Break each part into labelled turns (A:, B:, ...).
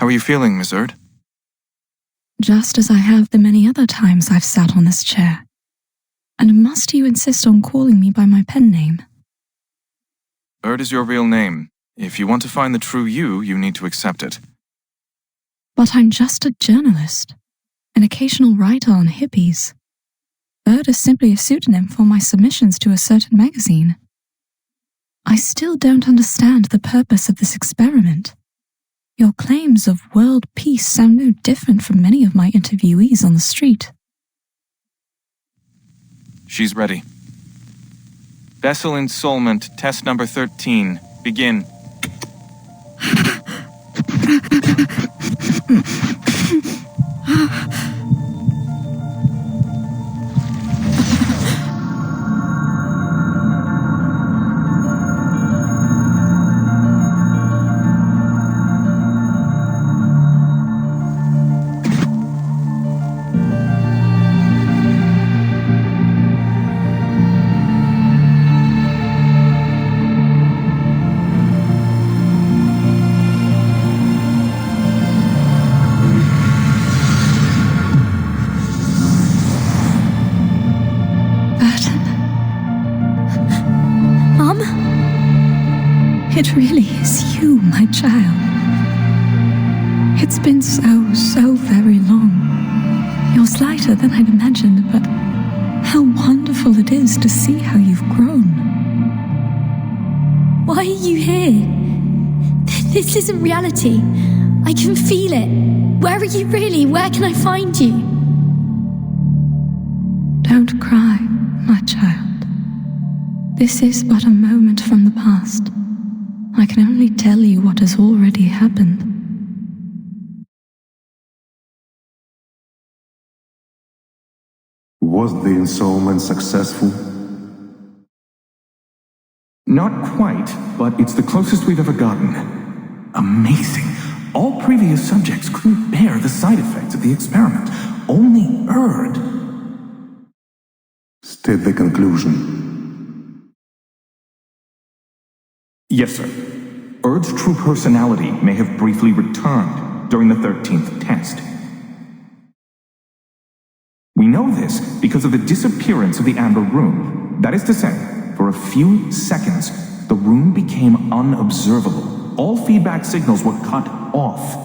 A: How are you feeling, Miss Erd?
B: Just as I have the many other times I've sat on this chair. And must you insist on calling me by my pen name?
A: Erd is your real name. If you want to find the true you need to accept it.
B: But I'm just a journalist, an occasional writer on hippies. Erd is simply a pseudonym for my submissions to a certain magazine. I still don't understand the purpose of this experiment. Your claims of world peace sound no different from many of my interviewees on the street.
A: She's ready. Vessel ensoulment, test number 13. Begin.
B: It really is you, my child. It's been so very long. You're slighter than I'd imagined, but how wonderful it is to see how you've grown.
C: Why are you here? This isn't reality. I can feel it. Where are you really? Where can I find you?
B: Don't cry, my child. This is but a moment from the past. I can only tell you what has already happened.
D: Was the ensoulment successful?
E: Not quite, but it's the closest we've ever gotten. Amazing. All previous subjects couldn't bear the side effects of the experiment. Only Erd.
D: State the conclusion.
E: Yes, sir. Erd's true personality may have briefly returned during the 13th test. We know this because of the disappearance of the Amber Room. That is to say, for a few seconds, the room became unobservable. All feedback signals were cut off.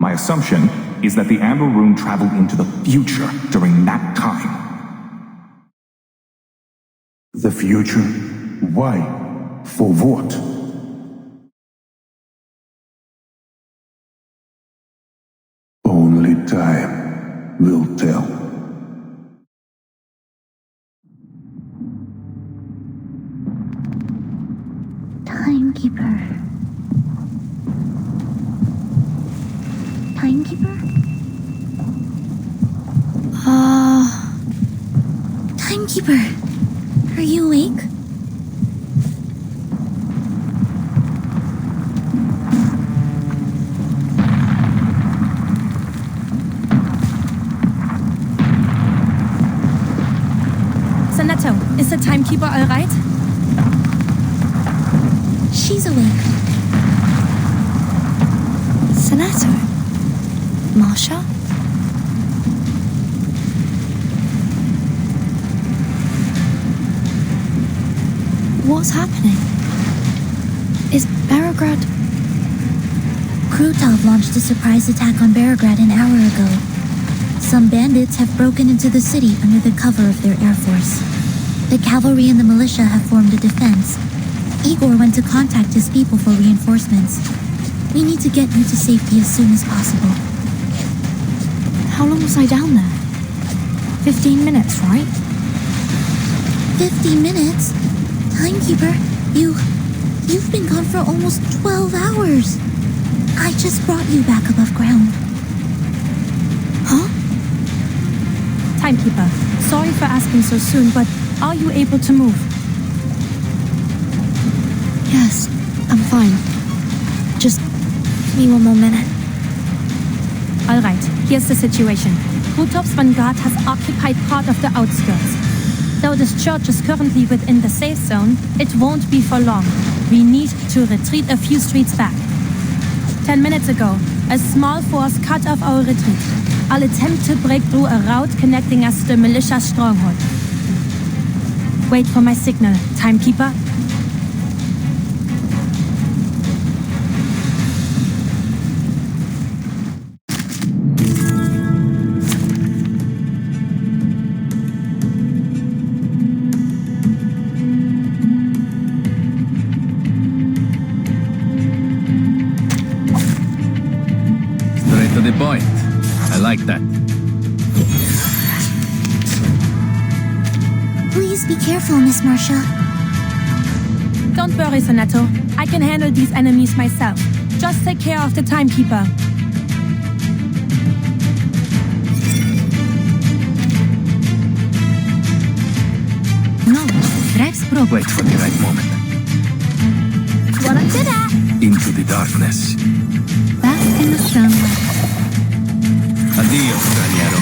E: My assumption is that the Amber Room traveled into the future during that time.
D: The future? Why? For what? Only time will tell.
F: Timekeeper. Timekeeper? Timekeeper, are you awake?
C: Is the timekeeper all right?
F: She's awake.
B: Sanato? Marsha? What's happening? Is Beograd...
F: Krutov launched a surprise attack on Beograd an hour ago. Some bandits have broken into the city under the cover of their air force. The cavalry and the militia have formed a defense. Igor went to contact his people for reinforcements. We need to get you to safety as soon as possible.
B: How long was I down there? 15 minutes, right?
F: 15 minutes? Timekeeper, you've been gone for almost 12 hours. I just brought you back above ground.
B: Huh?
C: Timekeeper, sorry for asking so soon, but are you able to move?
B: Yes, I'm fine. Just give me one more minute.
C: All right, here's the situation. Krutov's vanguard has occupied part of the outskirts. Though this church is currently within the safe zone, it won't be for long. We need to retreat a few streets back. 10 minutes ago, a small force cut off our retreat. I'll attempt to break through a route connecting us to the militia stronghold. Wait for my signal, timekeeper.
G: Straight to the point. I like that.
F: Please be careful, Miss Marcia.
C: Don't worry, Sonato. I can handle these enemies myself. Just take care of the timekeeper.
G: Wait for the right moment.
F: What I'm good at.
G: Into the darkness.
F: Bask in the sunlight.
G: Addio, straniero.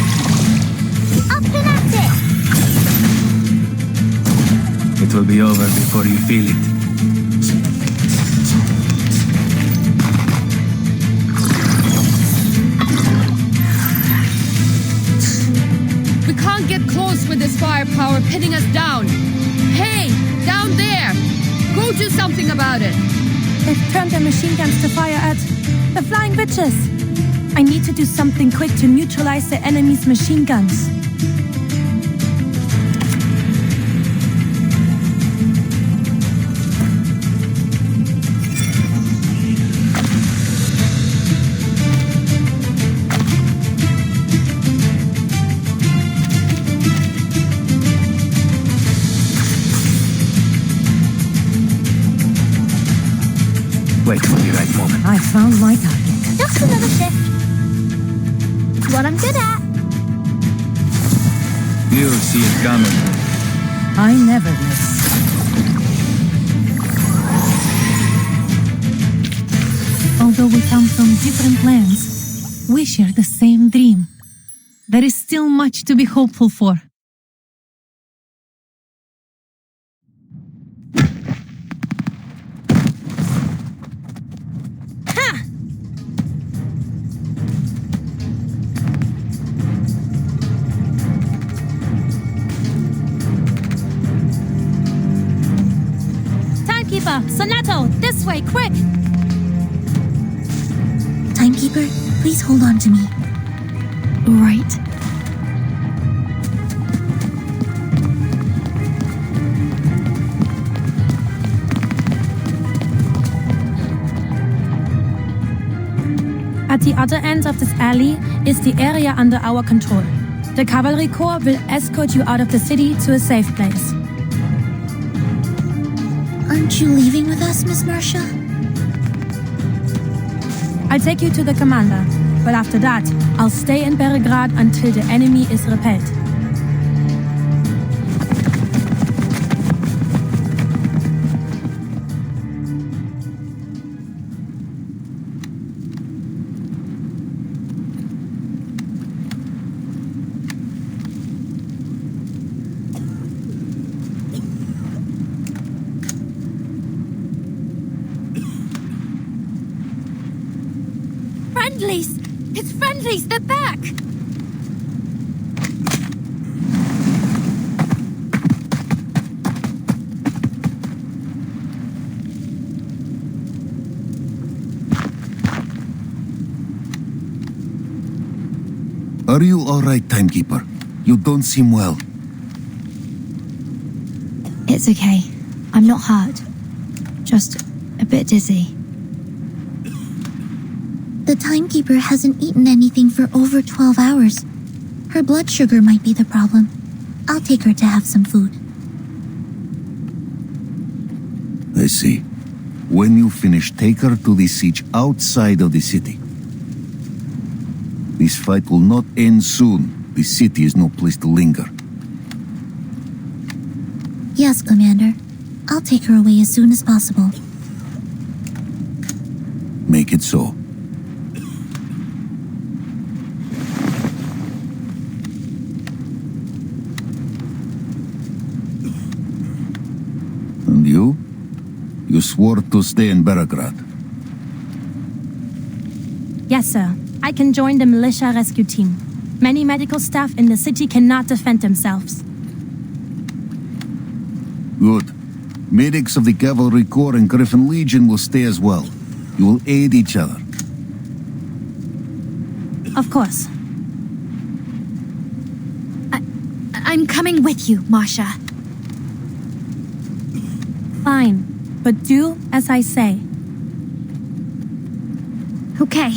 F: Up and at it.
G: It will be over before you feel it.
H: We can't get close with this firepower pinning us down. Hey, down there! Go do something about it!
C: They've turned their machine guns to fire at the flying witches. I need to do something quick to neutralize the enemy's machine guns.
G: Wait for the right moment.
C: I found my target.
F: Just another shift. What I'm good at.
G: You see it coming.
C: I never miss. Although we come from different lands, we share the same dream. There is still much to be hopeful for. Sonato, this way, quick!
F: Timekeeper, please hold on to me.
B: Right.
C: At the other end of this alley is the area under our control. The cavalry corps will escort you out of the city to a safe place.
F: Aren't you leaving with us, Miss Marcia?
C: I'll take you to the commander, but after that, I'll stay in Belgrade until the enemy is repelled.
F: Friendlies! It's friendlies! They're back!
D: Are you all right, Timekeeper? You don't seem well.
B: It's okay. I'm not hurt. Just a bit dizzy.
F: The Timekeeper hasn't eaten anything for over 12 hours. Her blood sugar might be the problem. I'll take her to have some food.
D: I see. When you finish, take her to the siege outside of the city. This fight will not end soon. The city is no place to linger.
F: Yes, Commander. I'll take her away as soon as possible.
D: Make it so. And you? You swore to stay in Belgrade.
C: Yes, sir. I can join the militia rescue team. Many medical staff in the city cannot defend themselves.
D: Good. Medics of the Cavalry Corps and Griffin Legion will stay as well. You will aid each other.
C: Of course.
F: I'm coming with you, Masha.
C: Fine. But do as I say.
F: Okay.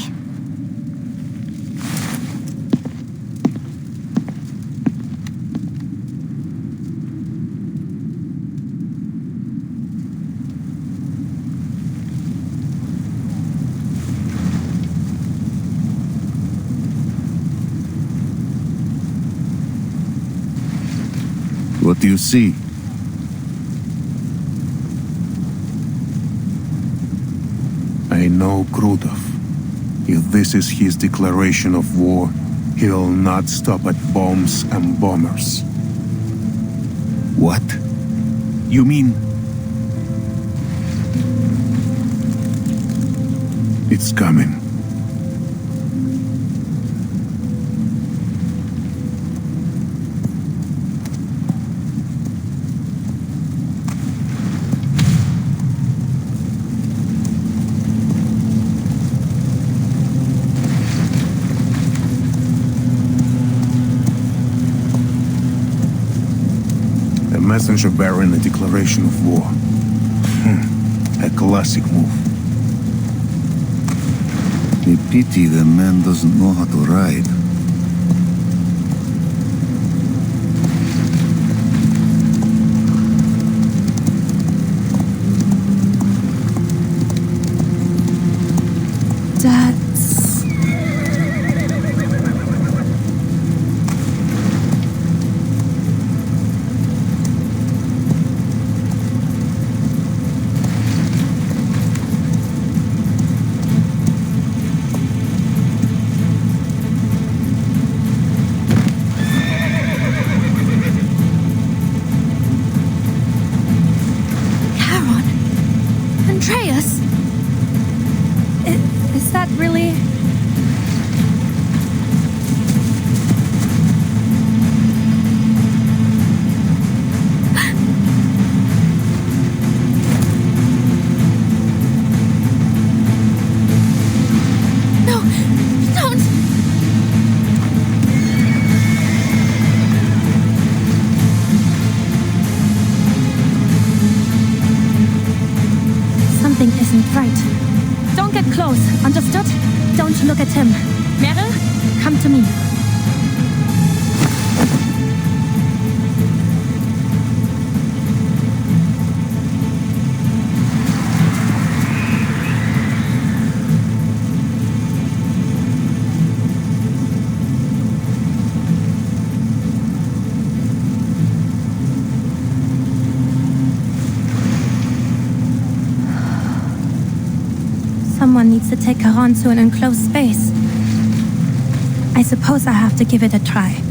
D: What do you see? I know Krutov. If this is his declaration of war, he'll not stop at bombs and bombers. What? You mean... It's coming. A messenger bearing a declaration of war. A classic move. A pity the man doesn't know how to ride.
B: That's...
C: Andreas? Is that really... No, don't! Something isn't right. Don't get close, understood? Don't look at him. Meryl, come to me. Someone needs to take her on to an enclosed space. I suppose I have to give it a try.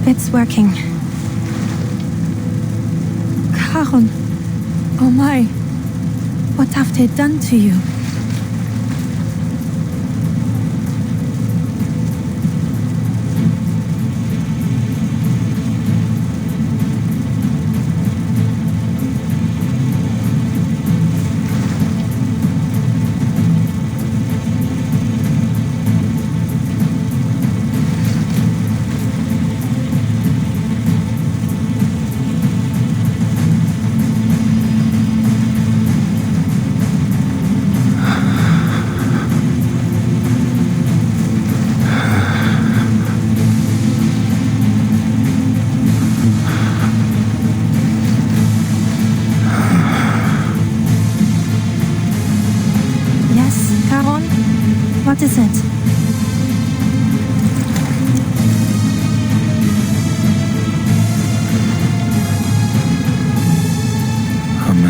C: It's working. Caron. Oh my. What have they done to you? What is it?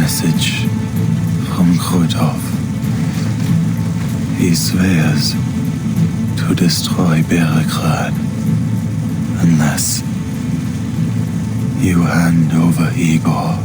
I: message from Krutov. He swears to destroy Beregrad unless you hand over Igor.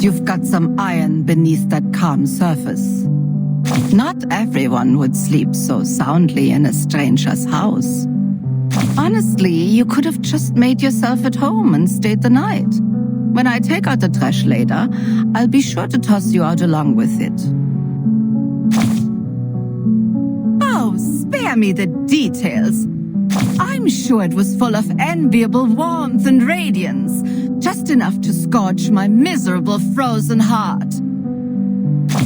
J: You've got some iron beneath that calm surface. Not everyone would sleep so soundly in a stranger's house. Honestly, you could have just made yourself at home and stayed the night. When I take out the trash later, I'll be sure to toss you out along with it. Oh, spare me the details. I'm sure it was full of enviable warmth and radiance, just enough to scorch my miserable frozen heart.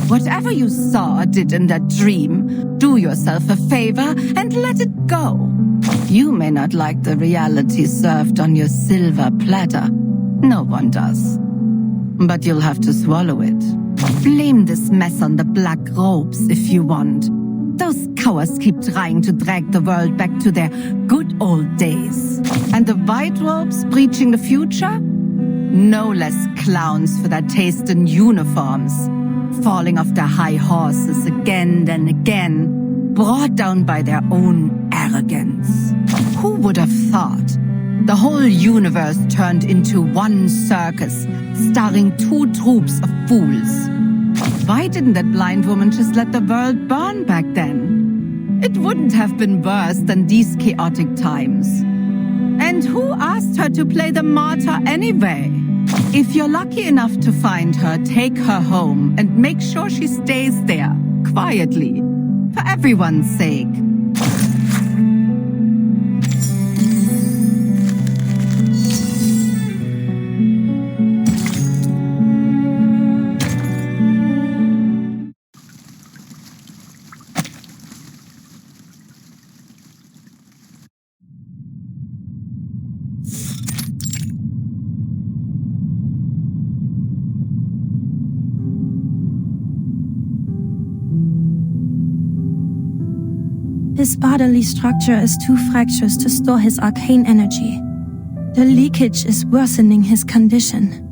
J: Whatever you saw or did in that dream, do yourself a favor and let it go. You may not like the reality served on your silver platter. No one does. But you'll have to swallow it. Blame this mess on the black robes if you want. Those cowards keep trying to drag the world back to their good old days. And the white robes preaching the future? No less clowns for their taste in uniforms, falling off their high horses again and again, brought down by their own arrogance. Who would have thought? The whole universe turned into one circus, starring two troops of fools. Why didn't that blind woman just let the world burn back then? It wouldn't have been worse than these chaotic times. And who asked her to play the martyr anyway? If you're lucky enough to find her, take her home and make sure she stays there, quietly, for everyone's sake.
C: His bodily structure is too fractious to store his arcane energy. The leakage is worsening his condition.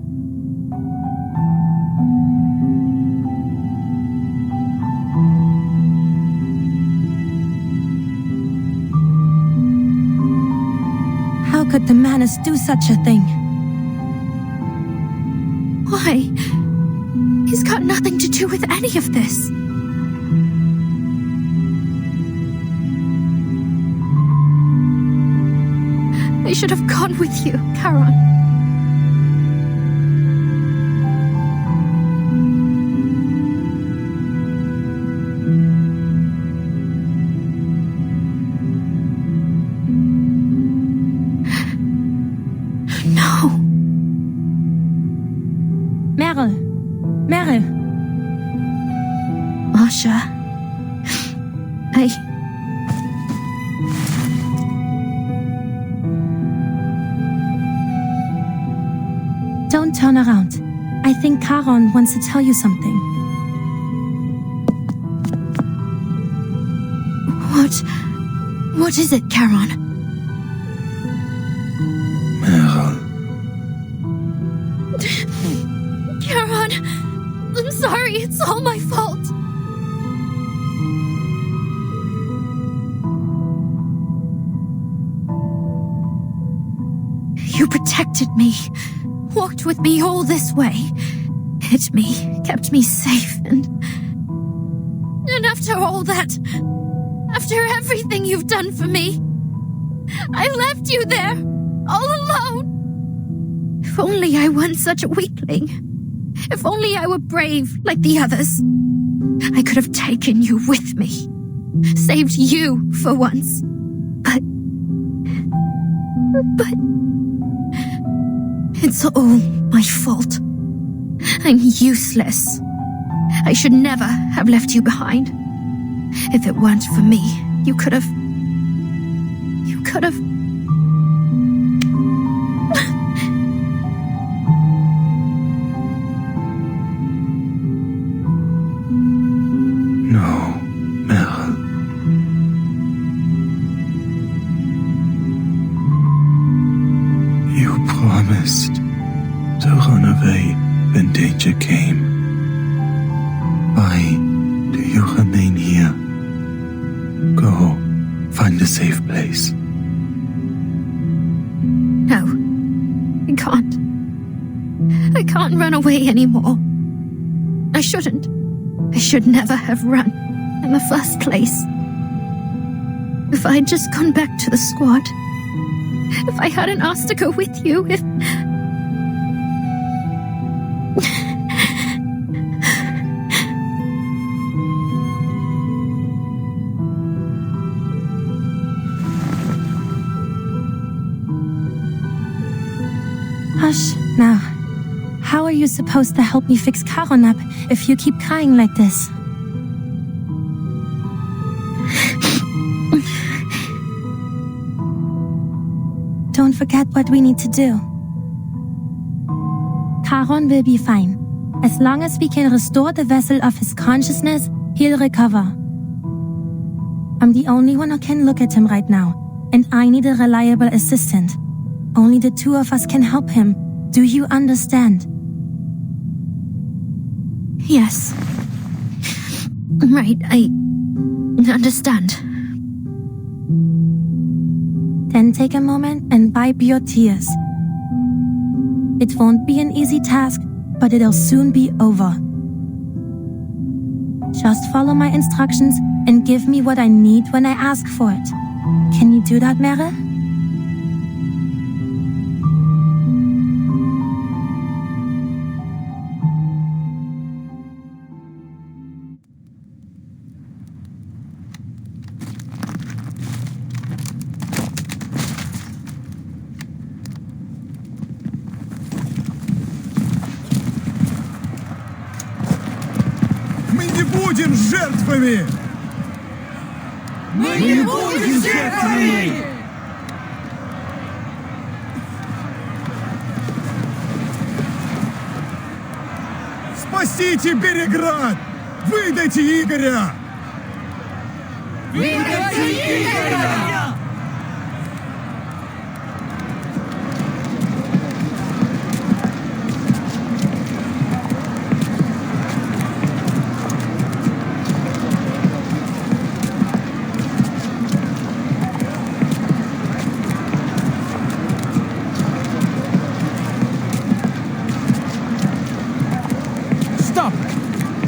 C: How could the Manus do such a thing?
B: Why? He's got nothing to do with any of this. I should have gone with you, Charon.
C: Meryl.
B: Marsha.
C: Don't turn around. I think Charon wants to tell you something.
B: What is it, Charon?
I: Meryl.
B: Charon, I'm sorry, it's all my fault. You protected me, walked with me all this way, hid me, kept me safe, and after all that, after everything you've done for me, I left you there, all alone. If only I weren't such a weakling. If only I were brave like the others. I could have taken you with me, saved you for once. But it's all my fault. I'm useless. I should never have left you behind. If it weren't for me, you could have...
I: No, Meryl. You promised to run away when danger came. Why do you remain here? Go, find a safe place.
B: No, I can't. I can't run away anymore. I shouldn't. I should never have run in the first place. If I'd just gone back to the squad, if I hadn't asked to go with you, if...
C: Hush, now. How are you supposed to help me fix Charon up if you keep crying like this? Don't forget what we need to do. Charon will be fine. As long as we can restore the vessel of his consciousness, he'll recover. I'm the only one who can look at him right now, and I need a reliable assistant. Only the two of us can help him. Do you understand?
B: Yes. Right, I understand.
C: Then take a moment and wipe your tears. It won't be an easy task, but it'll soon be over. Just follow my instructions and give me what I need when I ask for it. Can you do that, Meryl?
K: будем жертвами!
L: Мы не будем жертвами!
K: Спасите Береград! Выдайте Игоря!
L: Выдайте Игоря!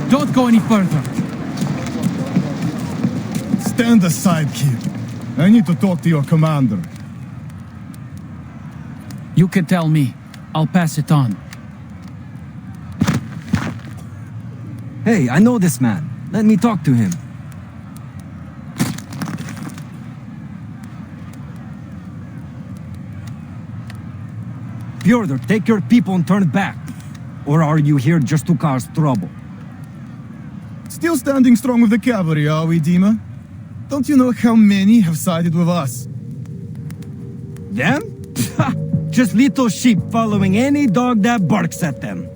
M: Don't go any further.
K: Stand aside, kid. I need to talk to your commander.
M: You can tell me. I'll pass it on.
N: Hey, I know this man. Let me talk to him. Fyodor, take your people and turn back. Or are you here just to cause trouble?
K: Still standing strong with the cavalry, are we, Dima? Don't you know how many have sided with us?
N: Them? Just little sheep following any dog that barks at them.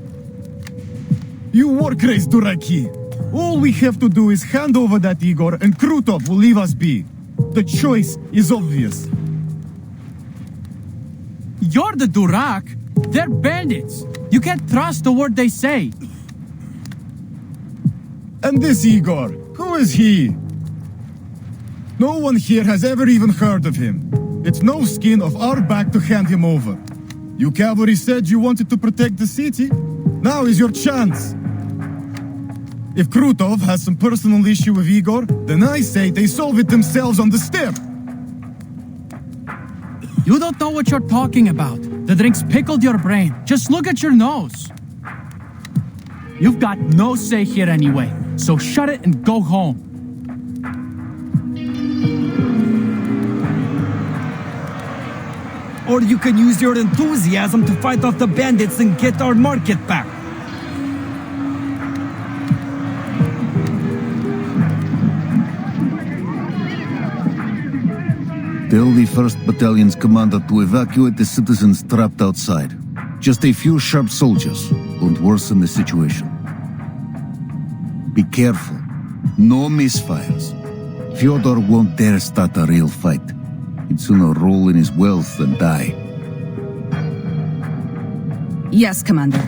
K: You war-crazed Duraki. All we have to do is hand over that Igor and Krutov will leave us be. The choice is obvious.
M: You're the Durak. They're bandits. You can't trust the word they say.
K: And this Igor, who is he? No one here has ever even heard of him. It's no skin of our back to hand him over. You cavalry said you wanted to protect the city. Now is your chance. If Krutov has some personal issue with Igor, then I say they solve it themselves on the step.
M: You don't know what you're talking about. The drinks pickled your brain. Just look at your nose. You've got no say here anyway, so shut it and go home.
N: Or you can use your enthusiasm to fight off the bandits and get our market back.
O: Tell the 1st Battalion's commander to evacuate the citizens trapped outside. Just a few sharp soldiers won't worsen the situation. Be careful. No misfires. Fyodor won't dare start a real fight. He'd sooner roll in his wealth than die.
J: Yes, Commander.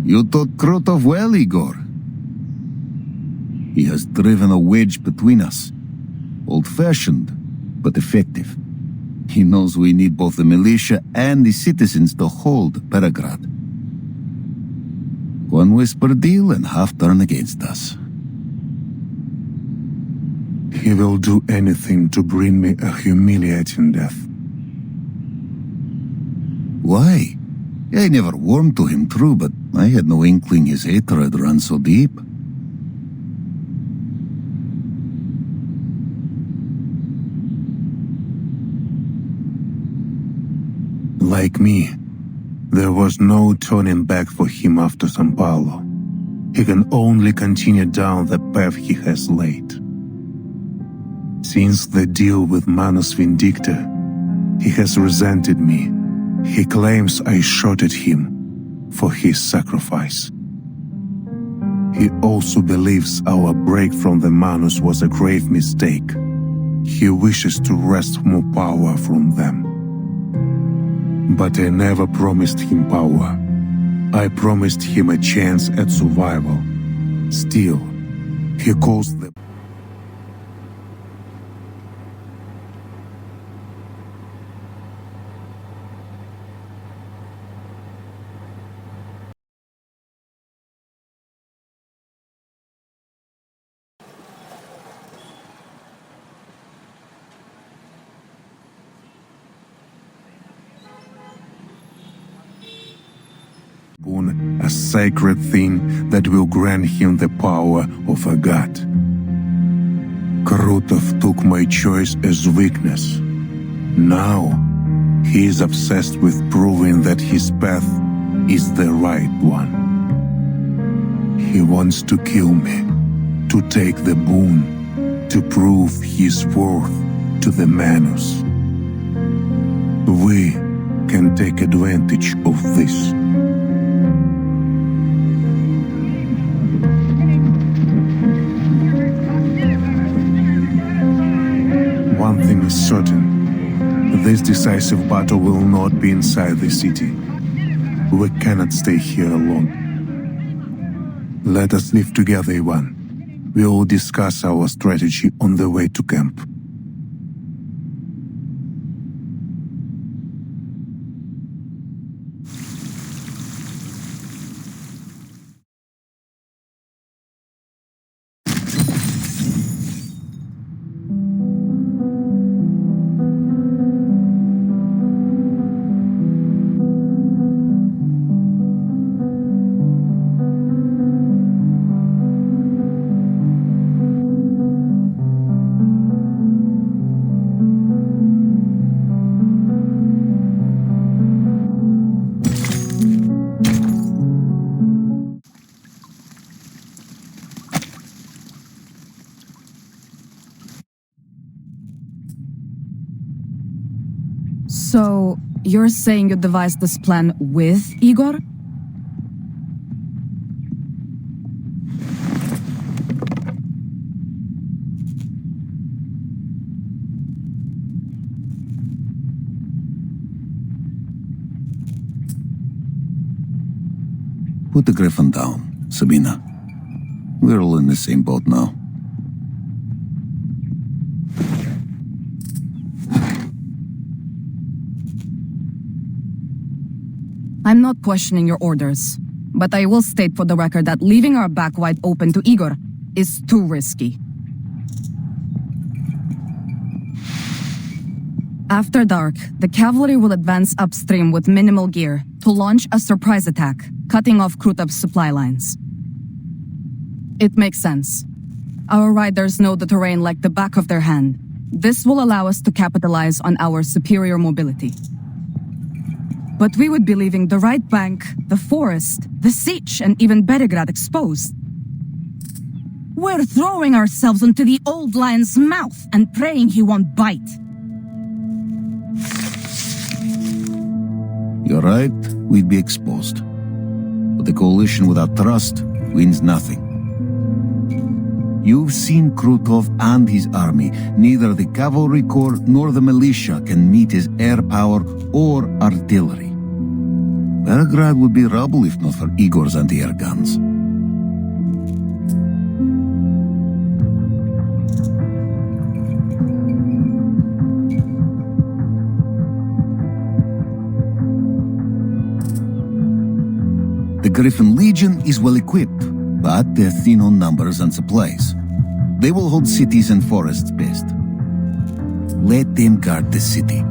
O: You taught Krotov well, Igor. He has driven a wedge between us. Old-fashioned, but effective. He knows we need both the militia and the citizens to hold Peregrad. One whisper deal and half turn against us.
D: He will do anything to bring me a humiliating death.
O: Why? I never warmed to him, true, but I had no inkling his hatred ran so deep.
D: Like me, there was no turning back for him after San Paulo. He can only continue down the path he has laid. Since the deal with Manus Vindicta, he has resented me. He claims I shot at him for his sacrifice. He also believes our break from the Manus was a grave mistake. He wishes to wrest more power from them. But I never promised him power. I promised him a chance at survival. Still, he calls them. A sacred thing that will grant him the power of a god. Krutov took my choice as weakness. Now, he is obsessed with proving that his path is the right one. He wants to kill me, to take the boon, to prove his worth to the Manus. We can take advantage of this. One thing is certain. This decisive battle will not be inside the city. We cannot stay here alone. Let us live together, Ivan. We will discuss our strategy on the way to camp.
B: So, you're saying you devised this plan with Igor?
O: Put the griffin down, Sabina. We're all in the same boat now.
B: I'm not questioning your orders, but I will state for the record that leaving our back wide open to Igor is too risky. After dark, the cavalry will advance upstream with minimal gear to launch a surprise attack, cutting off Krutov's supply lines. It makes sense. Our riders know the terrain like the back of their hand. This will allow us to capitalize on our superior mobility. But we would be leaving the right bank, the forest, the Sich, and even Belgrade exposed. We're throwing ourselves into the old lion's mouth and praying he won't bite.
O: You're right, we'd be exposed. But the coalition without trust wins nothing. You've seen Krutov and his army. Neither the cavalry corps nor the militia can meet his air power or artillery. Belgrade would be rubble if not for Igor's anti-air guns. The Griffin Legion is well equipped, but they're thin on numbers and supplies. They will hold cities and forests best. Let them guard the city.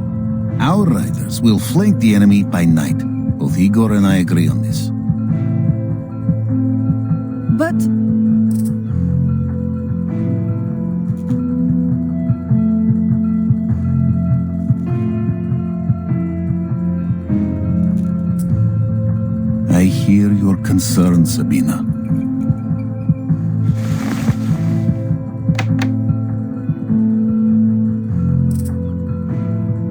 O: Our riders will flank the enemy by night. Both Igor and I agree on this.
B: But...
O: I hear your concern, Sabina.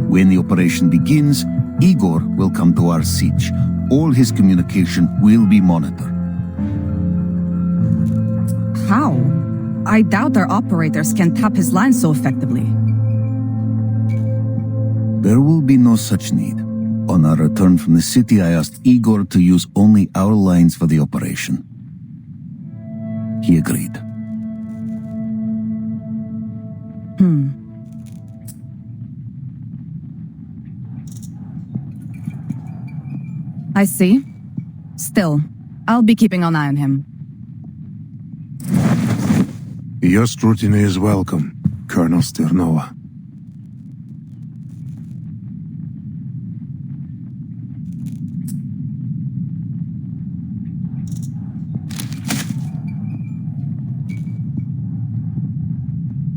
O: When the operation begins, Igor will come to our siege. All his communication will be monitored.
B: how? I doubt their operators can tap his line so effectively.
O: There will be no such need. On our return from the city, I asked Igor to use only our lines for the operation. He agreed.
B: I see. Still, I'll be keeping an eye on him.
D: Your scrutiny is welcome, Colonel Sternova.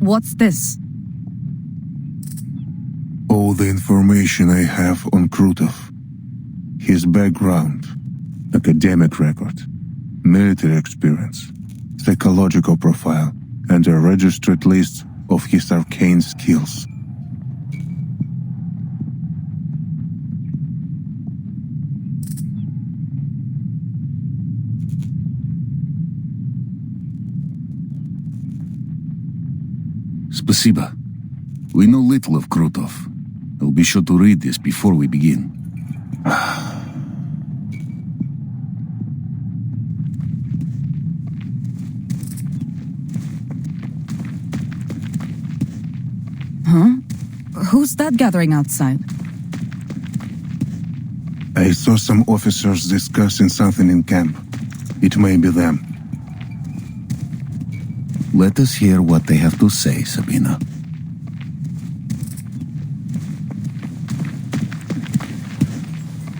B: What's this?
D: All the information I have on Krutov. His background, academic record, military experience, psychological profile, and a registered list of his arcane skills.
O: Spasiba. We know little of Krutov. I'll be sure to read this before we begin.
B: Huh? Who's that gathering outside?
D: I saw some officers discussing something in camp. It may be them.
O: Let us hear what they have to say, Sabina.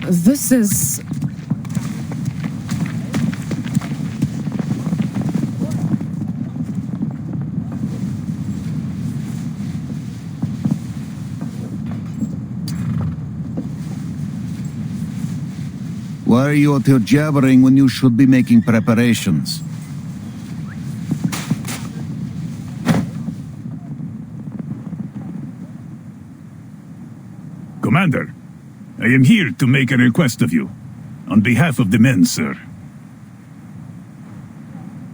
B: This is...
O: Why are you out here jabbering when you should be making preparations?
K: Commander, I am here to make a request of you. On behalf of the men, sir.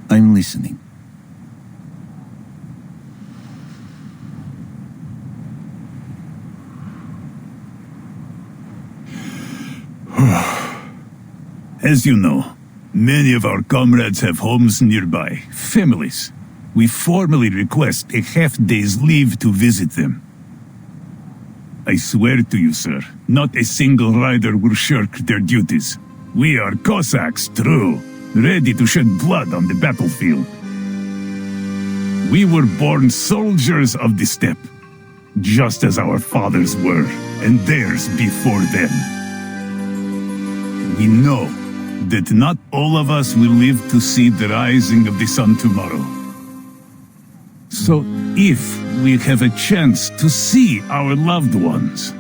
O: I'm listening.
K: As you know, many of our comrades have homes nearby, families. We formally request a half-day's leave to visit them. I swear to you, sir, not a single rider will shirk their duties. We are Cossacks, true, ready to shed blood on the battlefield. We were born soldiers of the steppe, just as our fathers were, and theirs before them. We know that not all of us will live to see the rising of the sun tomorrow. So, if we have a chance to see our loved ones,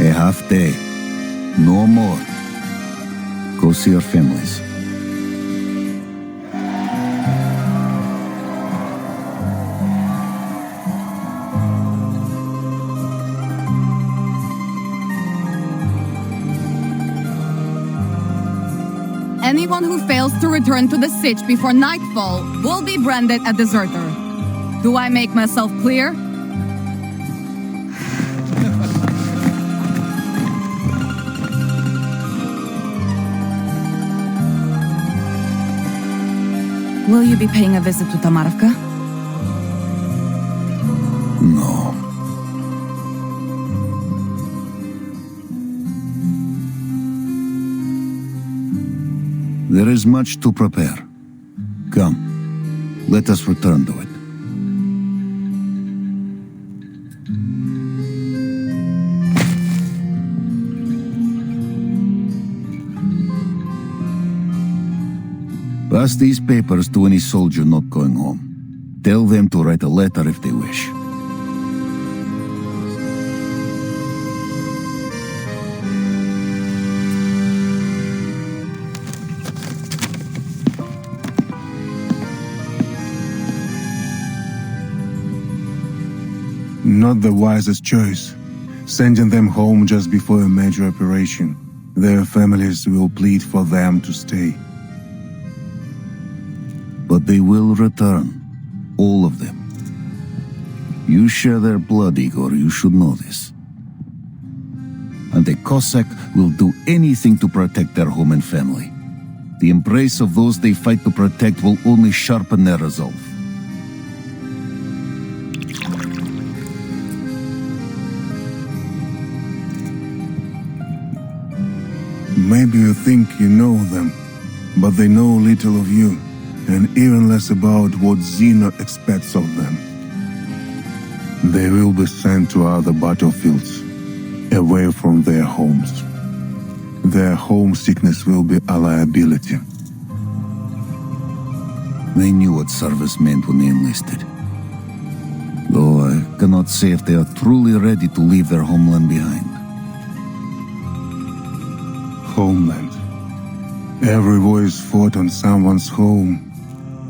O: A half day. No more. Go see your families.
H: Anyone who fails to return to the sitch before nightfall will be branded a deserter. Do I make myself clear? Will you be paying a visit to Tamarovka?
O: No. There is much to prepare. Come, let us return to it. Pass these papers to any soldier not going home. Tell them to write a letter if they wish.
D: Not the wisest choice. Sending them home just before a major operation. Their families will plead for them to stay.
O: But they will return. All of them. You share their blood, Igor, you should know this. And a Cossack will do anything to protect their home and family. The embrace of those they fight to protect will only sharpen their resolve.
D: Maybe you think you know them, but they know little of you, and even less about what Zeno expects of them. They will be sent to other battlefields, away from their homes. Their homesickness will be a liability.
O: They knew what service meant when they enlisted. Though I cannot say if they are truly ready to leave their homeland behind.
D: Homeland. Every war is fought on someone's home,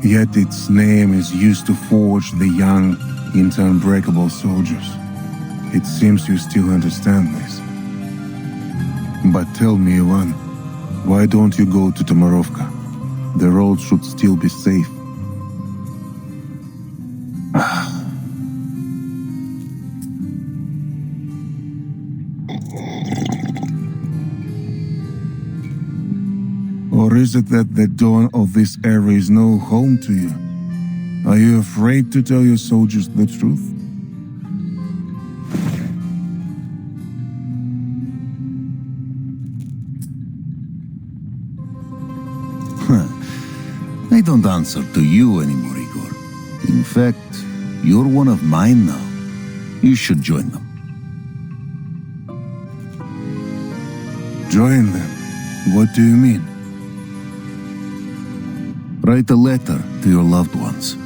D: yet its name is used to forge the young into unbreakable soldiers. It seems you still understand this. But tell me, Ivan, why don't you go to Tamarovka? The road should still be safe. Or is it that the dawn of this era is no home to you? Are you afraid to tell your soldiers the truth?
O: I don't answer to you anymore, Igor. In fact, you're one of mine now. You should join them.
D: Join them? What do you mean?
O: Write a letter to your loved ones.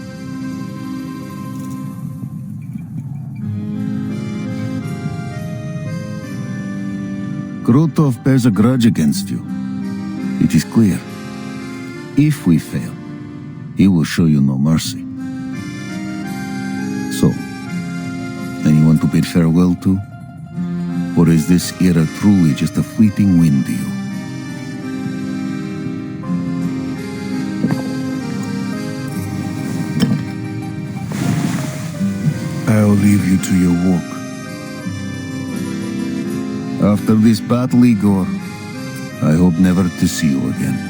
O: Krotov bears a grudge against you. It is clear. If we fail, he will show you no mercy. So, anyone to bid farewell to? Or is this era truly just a fleeting wind to you?
D: I'll leave you to your work.
O: After this battle, Igor, I hope never to see you again.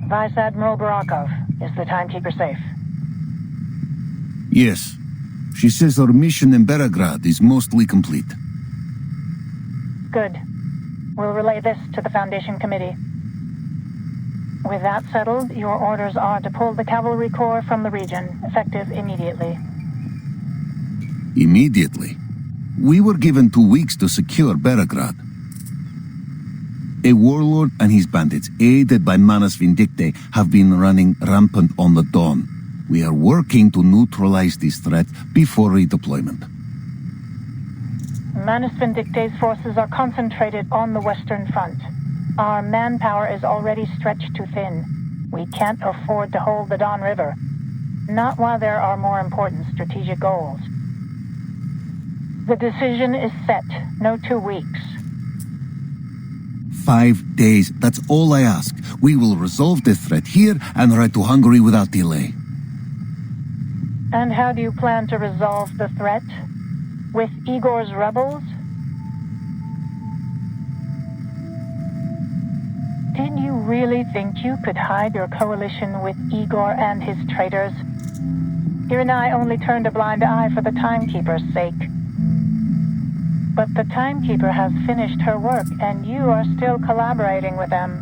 P: Vice Admiral Barakov, is the timekeeper safe?
O: Yes. She says our mission in Belgrade is mostly complete.
P: Good. We'll relay this to the Foundation Committee. With that settled, your orders are to pull the Cavalry Corps from the region, effective immediately.
O: Immediately? We were given 2 weeks to secure Belgrade. A warlord and his bandits, aided by Manus Vindictae, have been running rampant on the Dawn. We are working to neutralize this threat before redeployment.
P: Manus Vindictae's forces are concentrated on the Western Front. Our manpower is already stretched too thin. We can't afford to hold the Don River. Not while there are more important strategic goals. The decision is set. No 2 weeks.
O: 5 days, that's all I ask. We will resolve the threat here and ride to Hungary without delay.
P: And how do you plan to resolve the threat? With Igor's rebels? Did you really think you could hide your coalition with Igor and his traitors? You and I only turned a blind eye for the Timekeeper's sake. But the Timekeeper has finished her work, and you are still collaborating with them.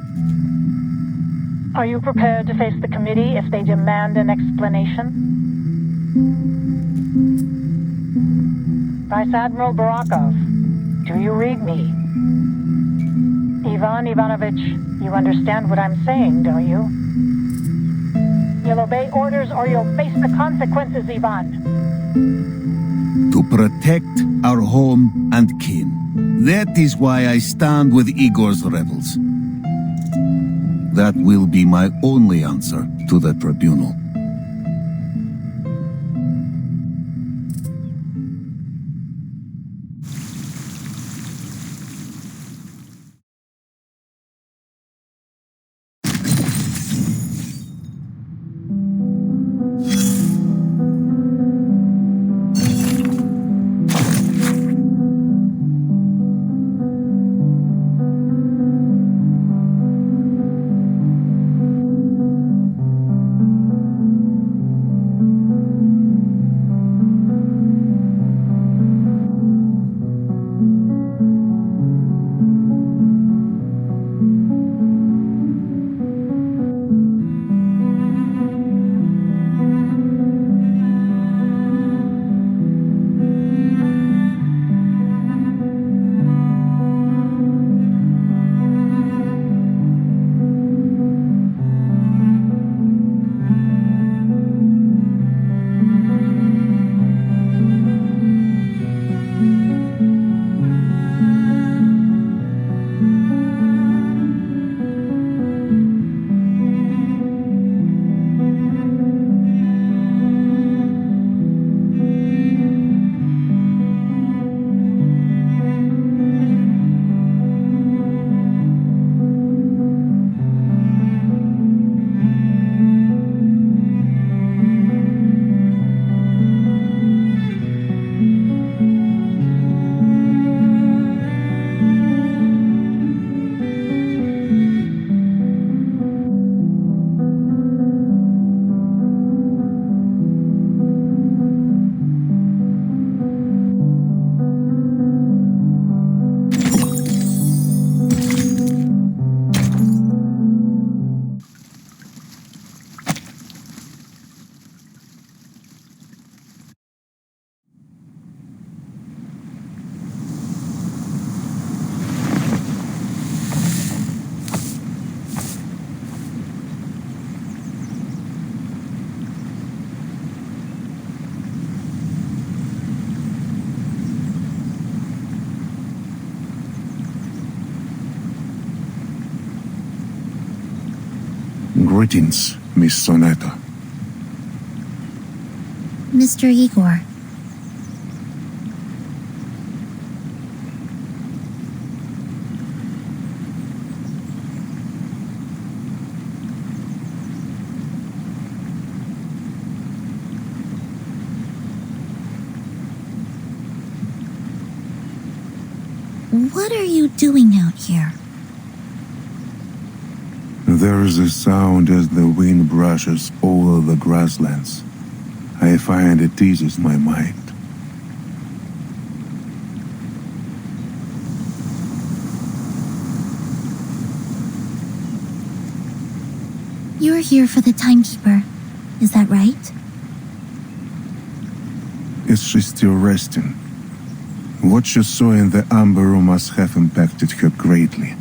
P: Are you prepared to face the committee if they demand an explanation? Vice Admiral Barakov, do you read me? Ivan Ivanovich, you understand what I'm saying, don't you? You'll obey orders or you'll face the consequences, Ivan.
O: To protect our home and kin. That is why I stand with Igor's rebels. That will be my only answer to the tribunal.
D: Greetings, Miss Sonata.
F: Mr. Igor. What are you doing out here?
D: There is a sound as the wind brushes over the grasslands. I find it eases my mind.
F: You're here for the timekeeper, is that right?
D: Is she still resting? What you saw in the amber room must have impacted her greatly.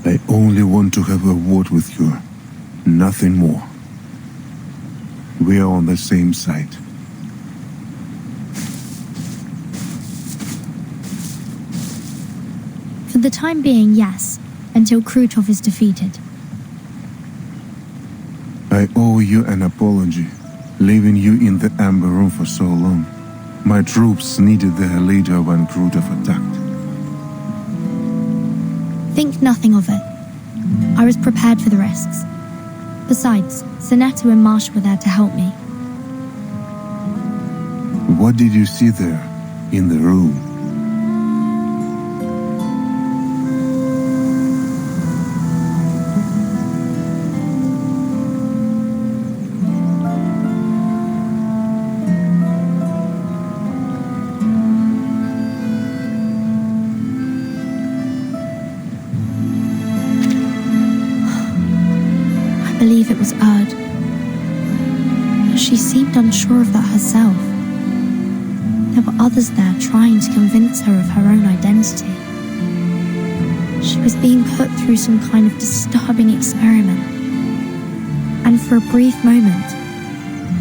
D: I only want to have a word with you, nothing more. We are on the same side.
C: For the time being, yes, until Krutov is defeated.
D: I owe you an apology, leaving you in the amber room for so long. My troops needed their leader when Krutov attacked.
C: Think nothing of it. I was prepared for the risks. Besides, Sonata and Marsh were there to help me.
D: What did you see there, in the room?
C: I believe it was Erd. She seemed unsure of that herself. There were others there trying to convince her of her own identity. She was being put through some kind of disturbing experiment. And for a brief moment,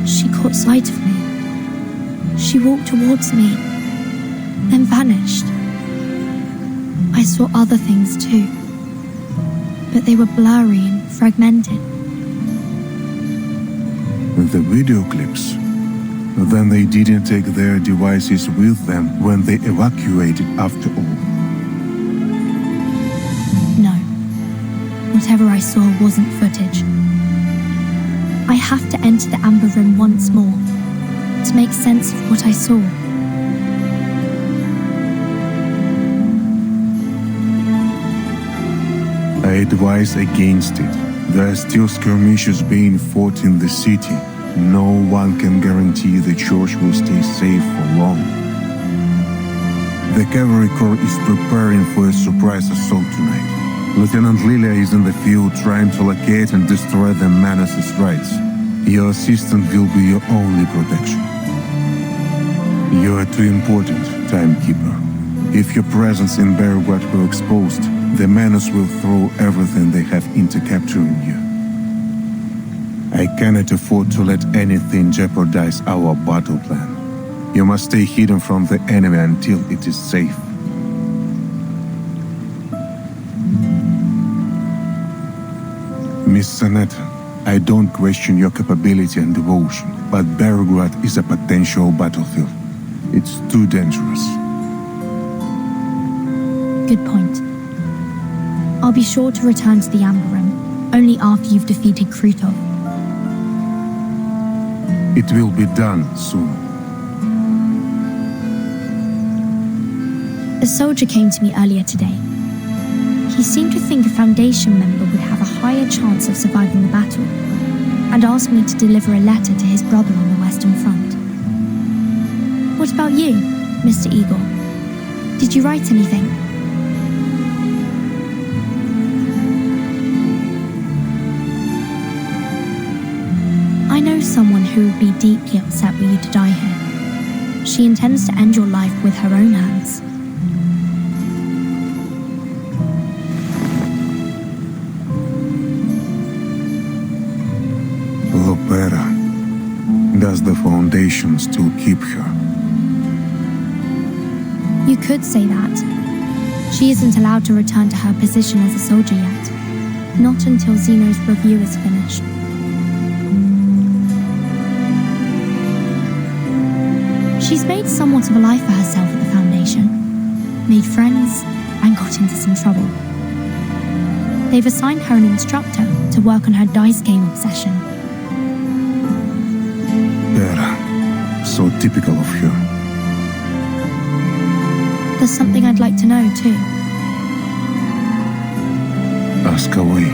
C: she caught sight of me. She walked towards me, then vanished. I saw other things too, but they were blurry and fragmented.
D: The video clips. Then they didn't take their devices with them when they evacuated after all.
C: No. Whatever I saw wasn't footage. I have to enter the amber room once more to make sense of what I saw.
D: I advise against it. There are still skirmishes being fought in the city. No one can guarantee the church will stay safe for long. The cavalry corps is preparing for a surprise assault tonight. Lieutenant Lilia is in the field trying to locate and destroy the menace's rights. Your assistant will be your only protection. You are too important, timekeeper. If your presence in Belgrade were exposed, the menace will throw everything they have into capturing you. I cannot afford to let anything jeopardize our battle plan. You must stay hidden from the enemy until it is safe. Miss Sonata, I don't question your capability and devotion, but Belgrade is a potential battlefield. It's too dangerous.
C: Good point. I'll be sure to return to the Amber Room, only after you've defeated Krutov.
D: It will be done soon.
C: A soldier came to me earlier today. He seemed to think a Foundation member would have a higher chance of surviving the battle, and asked me to deliver a letter to his brother on the Western Front. What about you, Mr. Igor? Did you write anything? I know someone who would be deeply upset for you to die here. She intends to end your life with her own hands.
D: Lopera. Does the Foundation still keep her?
C: could say that. She isn't allowed to return to her position as a soldier yet. Not until Zeno's review is finished. She's made somewhat of a life for herself at the Foundation. Made friends and got into some trouble. They've assigned her an instructor to work on her dice game obsession.
D: Vera, so typical of her.
C: There's something I'd like to know, too.
D: Ask away.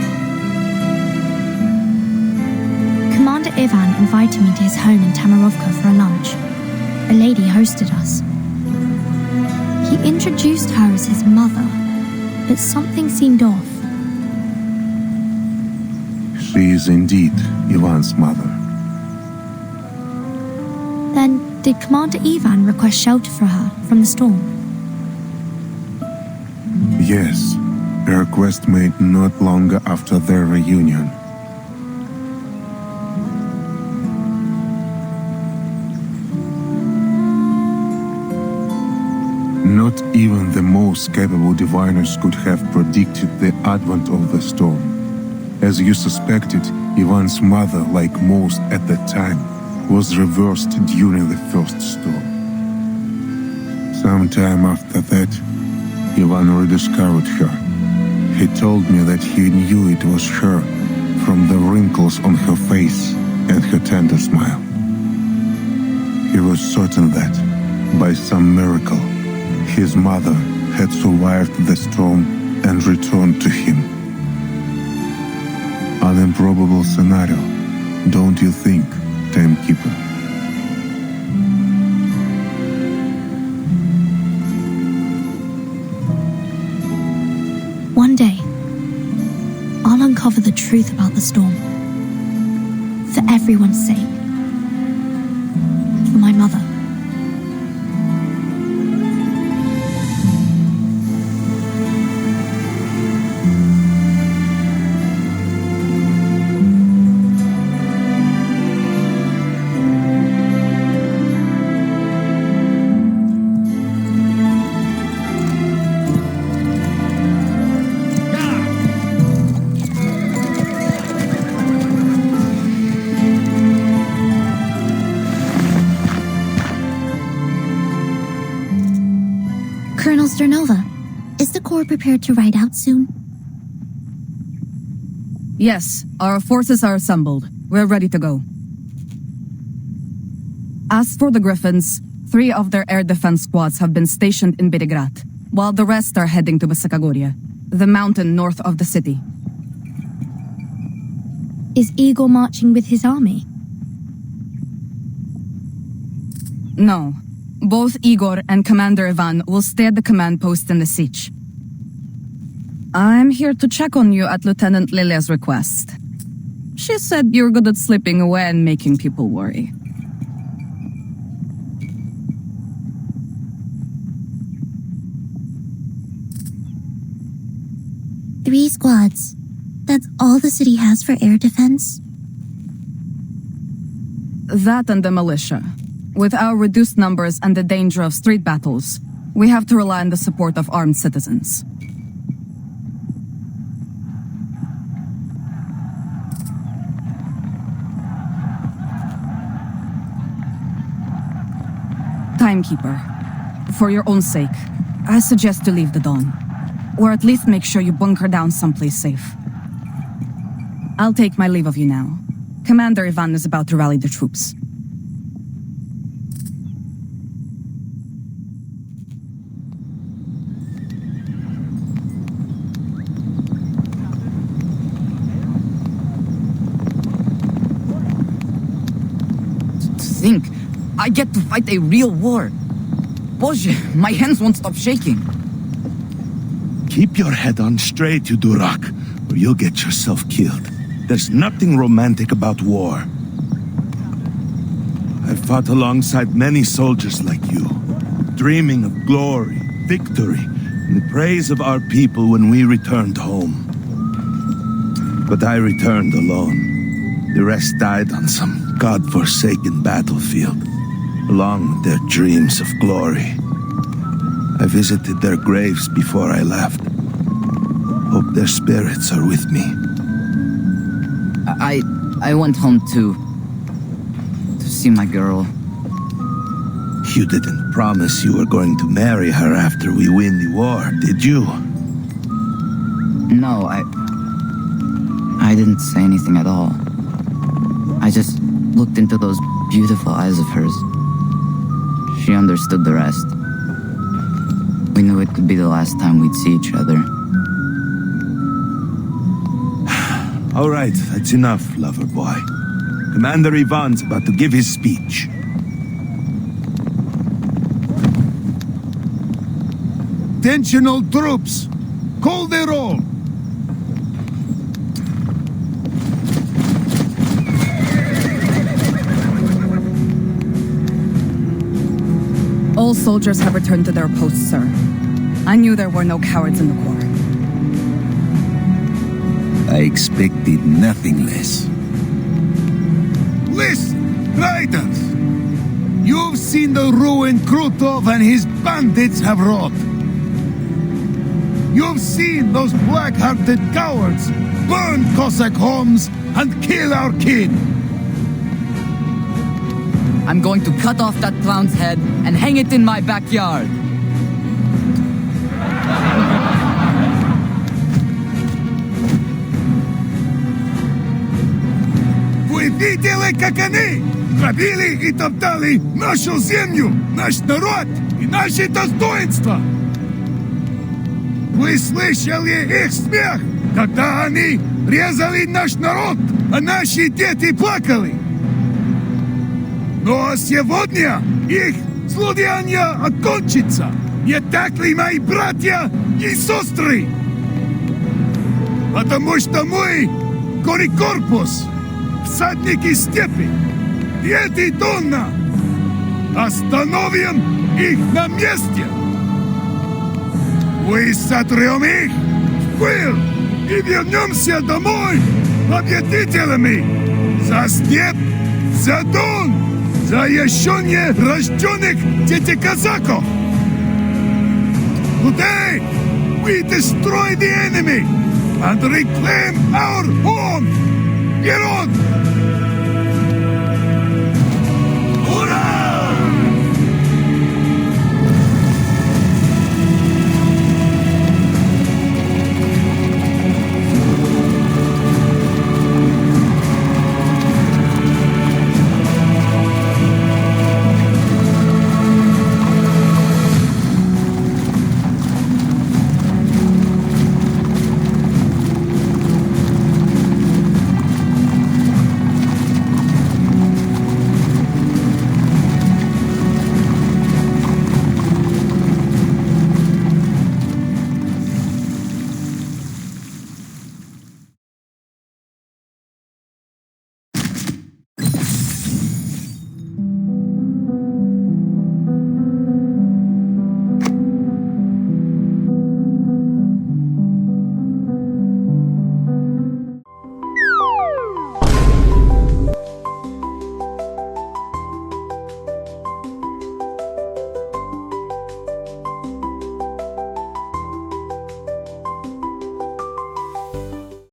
C: Commander Ivan invited me to his home in Tamarovka for a lunch. A lady hosted us. He introduced her as his mother, but something seemed off.
D: She is indeed Ivan's mother.
C: Then, did Commander Ivan request shelter for her from the storm?
D: Yes, a request made not long after their reunion. Not even the most capable diviners could have predicted the advent of the storm. As you suspected, Ivan's mother, like most at that time, was reversed during the first storm. Sometime after that, Ivan rediscovered her. He told me that he knew it was her from the wrinkles on her face and her tender smile. He was certain that, by some miracle, his mother had survived the storm and returned to him. An improbable scenario, don't you think, Timekeeper?
C: One day, I'll uncover the truth about the storm. For everyone's sake. For my mother.
F: Colonel Sternova, is the Corps prepared to ride out soon?
H: Yes, our forces are assembled. We're ready to go. As for the Griffins, 3 of their air defense squads have been stationed in Belgrade, while the rest are heading to Masakagoria, the mountain north of the city.
C: Is Igor marching with his army?
H: No. Both Igor and Commander Ivan will stay at the command post in the siege. I'm here to check on you at Lieutenant Lilia's request. She said you're good at slipping away and making people worry.
F: Three squads. That's all the city has for air defense?
H: That and the militia. With our reduced numbers and the danger of street battles, we have to rely on the support of armed citizens. Timekeeper, for your own sake, I suggest you leave the dawn. Or at least make sure you bunker down someplace safe. I'll take my leave of you now. Commander Ivan is about to rally the troops.
Q: Think, I get to fight a real war. Boże, my hands won't stop shaking.
R: Keep your head on straight, you Durak, or you'll get yourself killed. There's nothing romantic about war. I've fought alongside many soldiers like you, dreaming of glory, victory, and the praise of our people when we returned home. But I returned alone. The rest died on some godforsaken battlefield, along with their dreams of glory. I visited their graves before I left. Hope their spirits are with me.
Q: I went home to see my girl.
R: You didn't promise you were going to marry her after we win the war, did you?
Q: No, I didn't say anything at all. I just looked into those beautiful eyes of hers. She understood the rest. We knew it could be the last time we'd see each other.
R: All right, that's enough, lover boy. Commander Ivan's about to give his speech.
D: Attention all troops! Call the roll!
H: All soldiers have returned to their posts, sir. I knew there were no cowards in the Corps.
O: I expected nothing less.
D: Listen, riders! You've seen the ruin Krutov and his bandits have wrought. You've seen those black-hearted cowards burn Cossack homes and kill our kin.
Q: I'm going to cut off that clown's head and hang it in my backyard.
D: Вы видели, как они грабили и топтали нашу землю, наш народ и наши достоинства? Вы слышали их смех, когда они резали наш народ, а наши дети плакали? Но сегодня их злодеяние окончится. Не так ли, мои братья и сестры? Потому что мы, Корикорпус, всадники степи, 5 тонна, остановим их на месте. Мы сотрем их в пыль и вернемся домой победителями за степь, за Дон, за еще не рожденных детей казаков. Today, we destroy the enemy and reclaim our home. Get on!